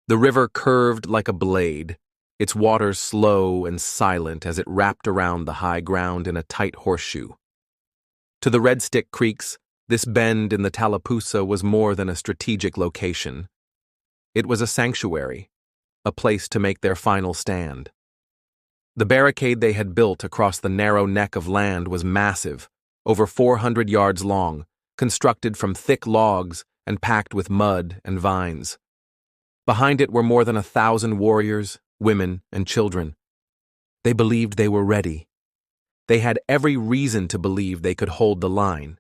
The river curved like a blade, its waters slow and silent as it wrapped around the high ground in a tight horseshoe. To the Red Stick Creeks, this bend in the Tallapoosa was more than a strategic location. It was a sanctuary, a place to make their final stand. The barricade they had built across the narrow neck of land was massive, over 400 yards long, constructed from thick logs and packed with mud and vines. Behind it were more than 1,000 warriors, women, and children. They believed they were ready. They had every reason to believe they could hold the line.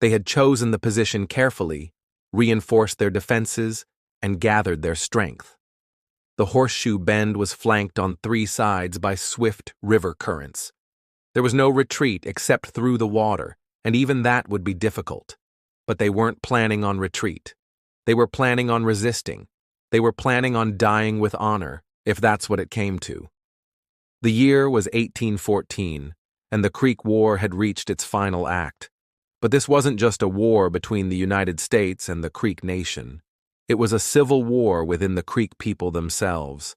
They had chosen the position carefully, reinforced their defenses, and gathered their strength. The Horseshoe Bend was flanked on 3 sides by swift river currents. There was no retreat except through the water, and even that would be difficult. But they weren't planning on retreat. They were planning on resisting. They were planning on dying with honor, if that's what it came to. The year was 1814, and the Creek War had reached its final act. But this wasn't just a war between the United States and the Creek Nation. It was a civil war within the Creek people themselves.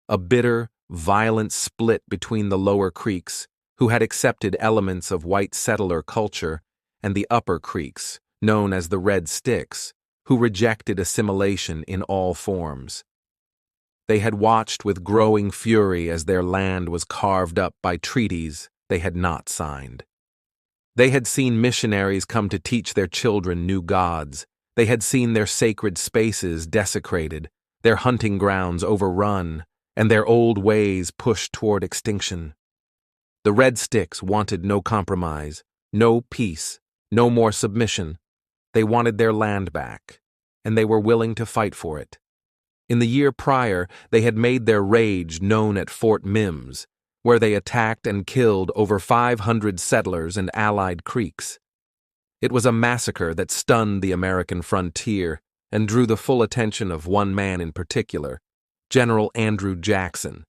A bitter, violent split between the lower Creeks, who had accepted elements of white settler culture, and the upper Creeks, known as the Red Sticks, who rejected assimilation in all forms. They had watched with growing fury as their land was carved up by treaties they had not signed. They had seen missionaries come to teach their children new gods. They had seen their sacred spaces desecrated, their hunting grounds overrun, and their old ways pushed toward extinction. The Red Sticks wanted no compromise, no peace, no more submission. They wanted their land back, and they were willing to fight for it. In the year prior, they had made their rage known at Fort Mims, where they attacked and killed over 500 settlers and allied Creeks. It was a massacre that stunned the American frontier and drew the full attention of one man in particular, General Andrew Jackson.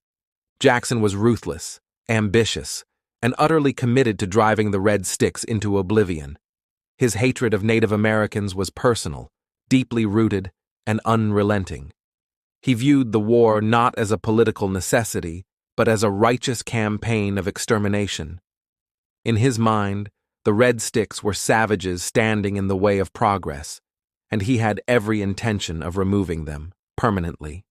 Jackson was ruthless, ambitious, and utterly committed to driving the Red Sticks into oblivion. His hatred of Native Americans was personal, deeply rooted, and unrelenting. He viewed the war not as a political necessity, but as a righteous campaign of extermination. In his mind, the Red Sticks were savages standing in the way of progress, and he had every intention of removing them permanently.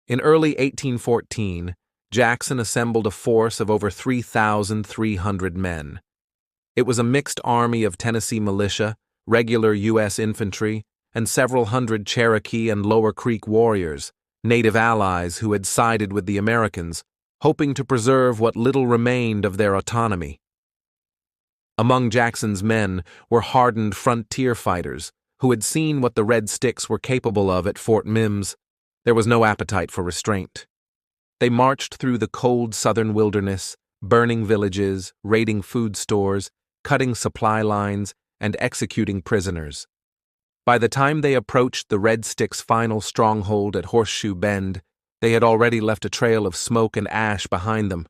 In early 1814, Jackson assembled a force of over 3,300 men. It was a mixed army of Tennessee militia, regular U.S. infantry, and several hundred Cherokee and Lower Creek warriors, native allies who had sided with the Americans, hoping to preserve what little remained of their autonomy. Among Jackson's men were hardened frontier fighters who had seen what the Red Sticks were capable of at Fort Mims. There was no appetite for restraint. They marched through the cold southern wilderness, burning villages, raiding food stores, cutting supply lines, and executing prisoners. By the time they approached the Red Sticks' final stronghold at Horseshoe Bend, they had already left a trail of smoke and ash behind them.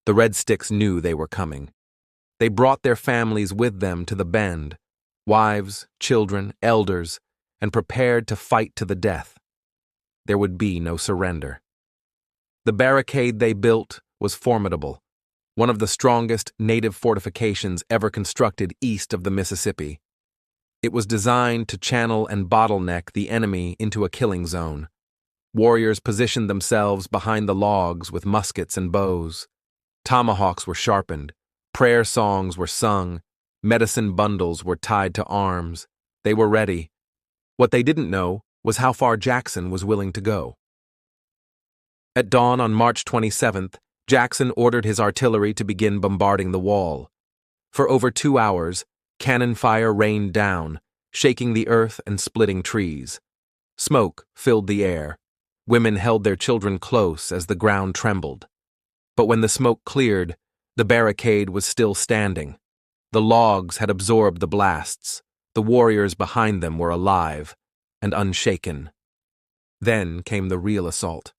The Red Sticks knew they were coming. They brought their families with them to the Bend, wives, children, elders, and prepared to fight to the death. There would be no surrender. The barricade they built was formidable, one of the strongest native fortifications ever constructed east of the Mississippi. It was designed to channel and bottleneck the enemy into a killing zone. Warriors positioned themselves behind the logs with muskets and bows. Tomahawks were sharpened, prayer songs were sung, medicine bundles were tied to arms. They were ready. What they didn't know was how far Jackson was willing to go. At dawn on March 27th, Jackson ordered his artillery to begin bombarding the wall. For over 2 hours, cannon fire rained down, shaking the earth and splitting trees. Smoke filled the air. Women held their children close as the ground trembled. But when the smoke cleared, the barricade was still standing. The logs had absorbed the blasts. The warriors behind them were alive and unshaken. Then came the real assault.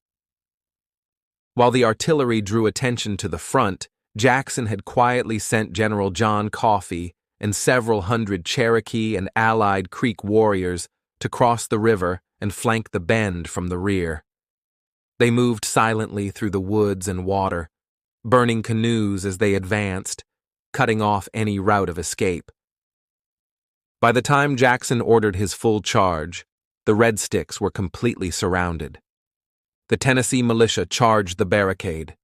While the artillery drew attention to the front, Jackson had quietly sent General John Coffee and several hundred Cherokee and allied Creek warriors to cross the river and flank the bend from the rear. They moved silently through the woods and water, burning canoes as they advanced, cutting off any route of escape. By the time Jackson ordered his full charge, the Red Sticks were completely surrounded. The Tennessee militia charged the barricade.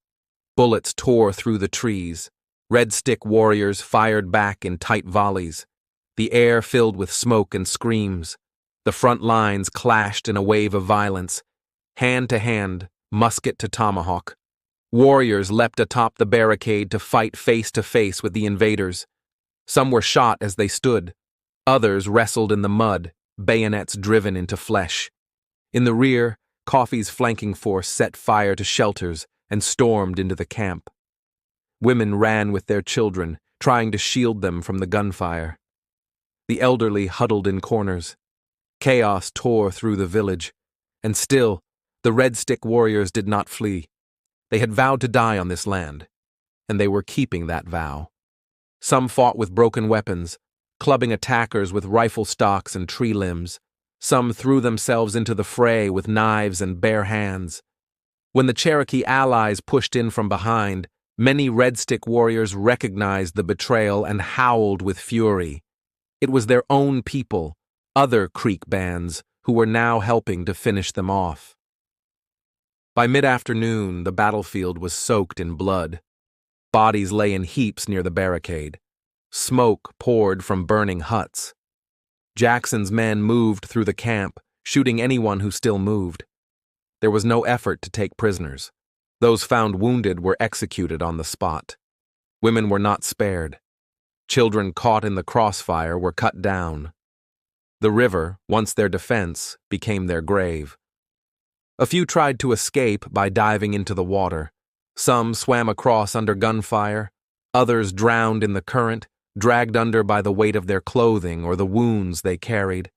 Bullets tore through the trees. Red Stick warriors fired back in tight volleys. The air filled with smoke and screams. The front lines clashed in a wave of violence. Hand to hand, musket to tomahawk. Warriors leapt atop the barricade to fight face to face with the invaders. Some were shot as they stood. Others wrestled in the mud, bayonets driven into flesh. In the rear, Coffee's flanking force set fire to shelters and stormed into the camp. Women ran with their children, trying to shield them from the gunfire. The elderly huddled in corners. Chaos tore through the village, and still, the Red Stick warriors did not flee. They had vowed to die on this land, and they were keeping that vow. Some fought with broken weapons, clubbing attackers with rifle stocks and tree limbs. Some threw themselves into the fray with knives and bare hands. When the Cherokee allies pushed in from behind, many Red Stick warriors recognized the betrayal and howled with fury. It was their own people, other Creek bands, who were now helping to finish them off. By mid-afternoon, the battlefield was soaked in blood. Bodies lay in heaps near the barricade. Smoke poured from burning huts. Jackson's men moved through the camp, shooting anyone who still moved. There was no effort to take prisoners. Those found wounded were executed on the spot. Women were not spared. Children caught in the crossfire were cut down. The river, once their defense, became their grave. A few tried to escape by diving into the water. Some swam across under gunfire. Others drowned in the current, dragged under by the weight of their clothing or the wounds they carried.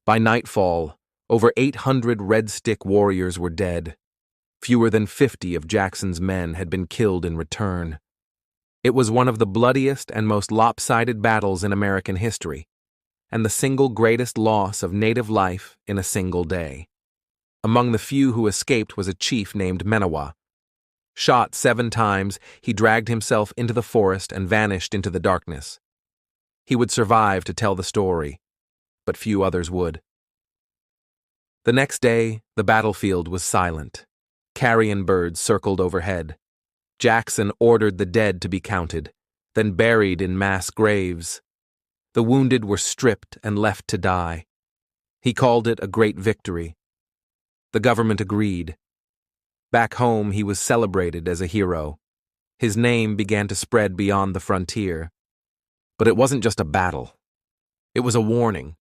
By nightfall, over 800 Red Stick warriors were dead. Fewer than 50 of Jackson's men had been killed in return. It was one of the bloodiest and most lopsided battles in American history, and the single greatest loss of native life in a single day. Among the few who escaped was a chief named Menawa. Shot 7 times, he dragged himself into the forest and vanished into the darkness. He would survive to tell the story, but few others would. The next day, the battlefield was silent. Carrion birds circled overhead. Jackson ordered the dead to be counted, then buried in mass graves. The wounded were stripped and left to die. He called it a great victory. The government agreed. Back home, he was celebrated as a hero. His name began to spread beyond the frontier. But it wasn't just a battle. It was a warning.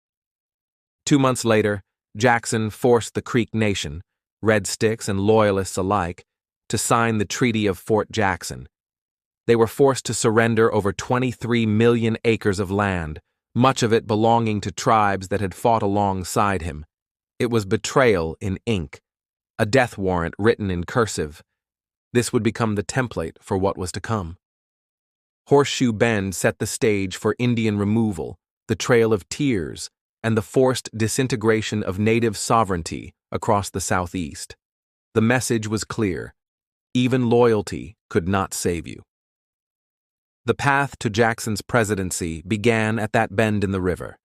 2 months later, Jackson forced the Creek Nation, Red Sticks and Loyalists alike, to sign the Treaty of Fort Jackson. They were forced to surrender over 23 million acres of land, much of it belonging to tribes that had fought alongside him. It was betrayal in ink, a death warrant written in cursive. This would become the template for what was to come. Horseshoe Bend set the stage for Indian removal, the Trail of Tears, and the forced disintegration of native sovereignty across the Southeast. The message was clear. Even loyalty could not save you. The path to Jackson's presidency began at that bend in the river,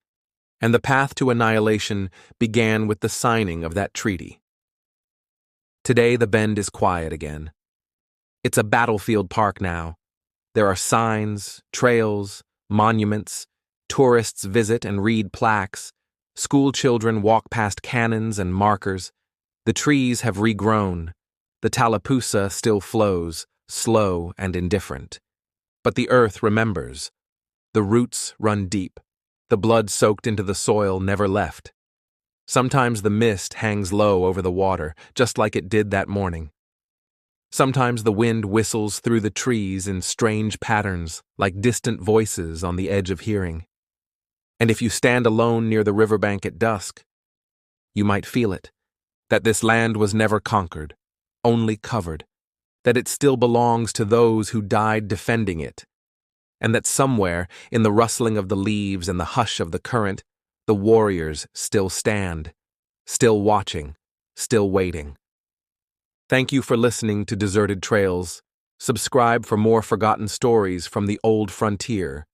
and the path to annihilation began with the signing of that treaty. Today, the bend is quiet again. It's a battlefield park now. There are signs, trails, monuments. Tourists visit and read plaques. School children walk past cannons and markers. The trees have regrown. The Tallapoosa still flows, slow and indifferent. But the earth remembers. The roots run deep. The blood soaked into the soil never left. Sometimes the mist hangs low over the water, just like it did that morning. Sometimes the wind whistles through the trees in strange patterns, like distant voices on the edge of hearing. And if you stand alone near the riverbank at dusk, you might feel it, that this land was never conquered, only covered, that it still belongs to those who died defending it, and that somewhere, in the rustling of the leaves and the hush of the current, the warriors still stand, still watching, still waiting. Thank you for listening to Deserted Trails. Subscribe for more forgotten stories from the old frontier.